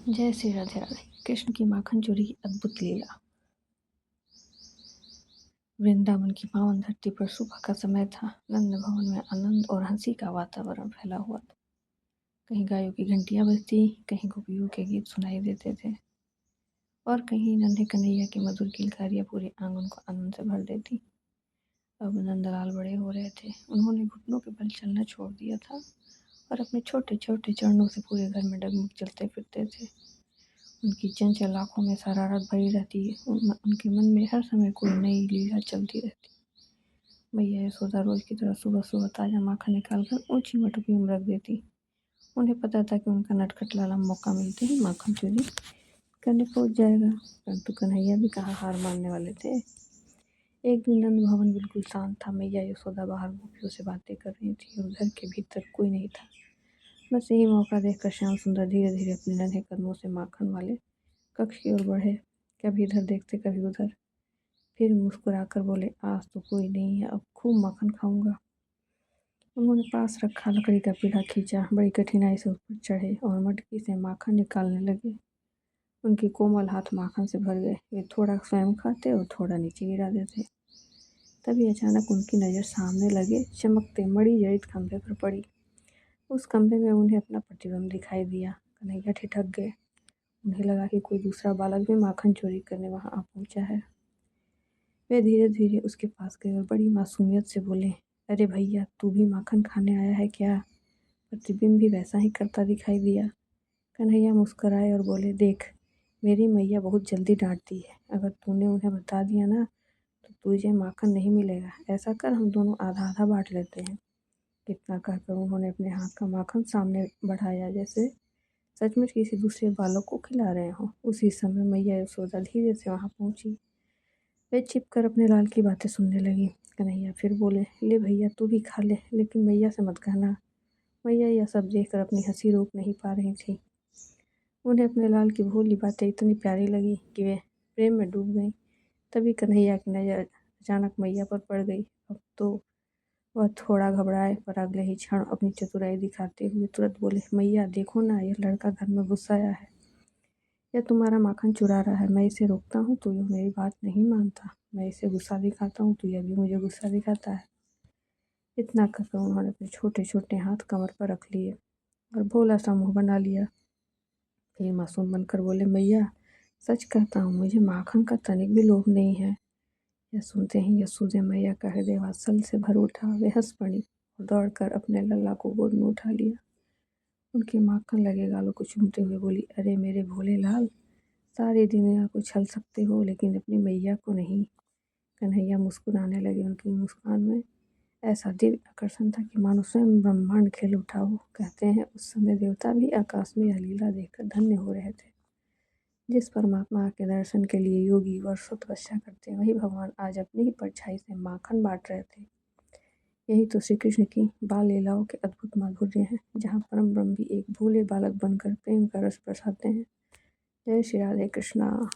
जय श्री राधे राधे। कृष्ण की माखन चोरी की अद्भुत लीला। वृंदावन की पावन धरती पर सुबह का समय था। नंद भवन में आनंद और हंसी का वातावरण फैला हुआ था। कहीं गायों की घंटियां बजती, कहीं गोपियों के गीत सुनाई देते थे और कहीं नन्हे कन्हैया की मधुर किलकारियां पूरे आंगन को आनंद से भर देती। अब नंदलाल बड़े हो रहे थे। उन्होंने घुटनों के बल चलना छोड़ दिया था और अपने छोटे छोटे चरणों से पूरे घर में डगमग चलते फिरते थे। उनकी चंचल आँखों में शरारत भरी रहती है। उनके मन में हर समय कोई नई लीला चलती रहती। मैया यशोदा रोज की तरह सुबह सुबह ताजा माखन निकालकर ऊंची मटकी में रख देती। उन्हें पता था कि उनका नटखट लाला मौका मिलते ही माखन चोरी करने पहुंच जाएगा, परंतु कन्हैया भी कहाँ हार मानने वाले थे। एक दिन नंद भवन बिल्कुल शांत था। मैया यशोदा बाहर गोपियों से बातें कर रही थी और घर के भीतर कोई नहीं था। बस यही मौका देखकर श्याम सुंदर धीरे धीरे अपने नन्हे कदमों से माखन वाले कक्ष की ओर बढ़े। कभी इधर देखते कभी उधर, फिर मुस्कुराकर बोले, आज तो कोई नहीं है, अब खूब माखन खाऊंगा। उन्होंने पास रखा लकड़ी का पीढ़ा खींचा, बड़ी कठिनाई से उस पर चढ़े और मटकी से माखन निकालने लगे। उनके कोमल हाथ माखन से भर गए। वे थोड़ा स्वयं खाते और थोड़ा नीचे गिरा देते। तभी अचानक उनकी नज़र सामने लगे चमकते मणि जड़ित खंभे पर पड़ी। उस खंभे में उन्हें अपना प्रतिबिंब दिखाई दिया। कन्हैया ठिठक गए। उन्हें लगा कि कोई दूसरा बालक भी माखन चोरी करने वहां आ पहुंचा है। वे धीरे धीरे उसके पास गए और बड़ी मासूमियत से बोले, अरे भैया, तू भी माखन खाने आया है क्या? प्रतिबिंब भी वैसा ही करता दिखाई दिया। कन्हैया मुस्कुराए और बोले, देख, मेरी मैया बहुत जल्दी डांटती है। अगर तूने उन्हें बता दिया ना तो तुझे माखन नहीं मिलेगा। ऐसा कर, हम दोनों आधा आधा बांट लेते हैं। इतना कहकर उन्होंने अपने हाथ का माखन सामने बढ़ाया, जैसे सचमुच किसी दूसरे बालक को खिला रहे हों। उसी समय मैया यशोदा धीरे से वहां पहुंची। वे छिपकर अपने लाल की बातें सुनने लगी। कन्हैया फिर बोले, ले भैया, तू भी खा ले, लेकिन मैया से मत कहना। मैया यह सब देखकर अपनी हंसी रोक नहीं पा रही थी। उन्हें अपने लाल की भोली बातें इतनी प्यारी लगी कि वे प्रेम में डूब गईं। तभी कन्हैया की नज़र अचानक मैया पर पड़ गई। अब तो वह थोड़ा घबराए, पर अगले ही क्षण अपनी चतुराई दिखाते हुए तुरंत बोले, मैया देखो ना, यह लड़का घर में घुस आया है। यह तुम्हारा माखन चुरा रहा है। मैं इसे रोकता हूँ तो यह मेरी बात नहीं मानता। मैं इसे गुस्सा दिखाता हूँ तो यह भी मुझे गुस्सा दिखाता है। इतना कहकर उन्होंने अपने छोटे छोटे हाथ कमर पर रख लिए और भोला सा मुँह बना लिया। फिर मासूम बनकर बोले, मैया, सच कहता हूँ, मुझे माखन का तनिक भी लोभ नहीं है। यह सुनते ही यशोदा मैया का हृदय वात्सल्य से भर उठा। वे हंस पड़ी और दौड़कर अपने लल्ला को गोद में उठा लिया। उनके माखन लगे गालों को चूमते हुए बोली, अरे मेरे भोले लाल, सारी दुनिया को छल सकते हो लेकिन अपनी मैया को नहीं। कन्हैया मुस्कुराने लगे। उनकी मुस्कान में ऐसा दिव्य आकर्षण था कि मानो स्वयं ब्रह्मांड खिल उठा हो। कहते हैं उस समय देवता भी आकाश में यह लीला देखकर धन्य हो रहे थे। जिस परमात्मा के दर्शन के लिए योगी वर्षों तपस्या करते हैं, वही भगवान आज अपनी ही परछाई से माखन बांट रहे थे। यही तो श्री कृष्ण की बाल लीलाओं के अद्भुत माधुर्य हैं, जहाँ परम ब्रह्म भी एक भोले बालक बनकर प्रेम का रस बरसाते हैं। जय श्री राधे कृष्णा।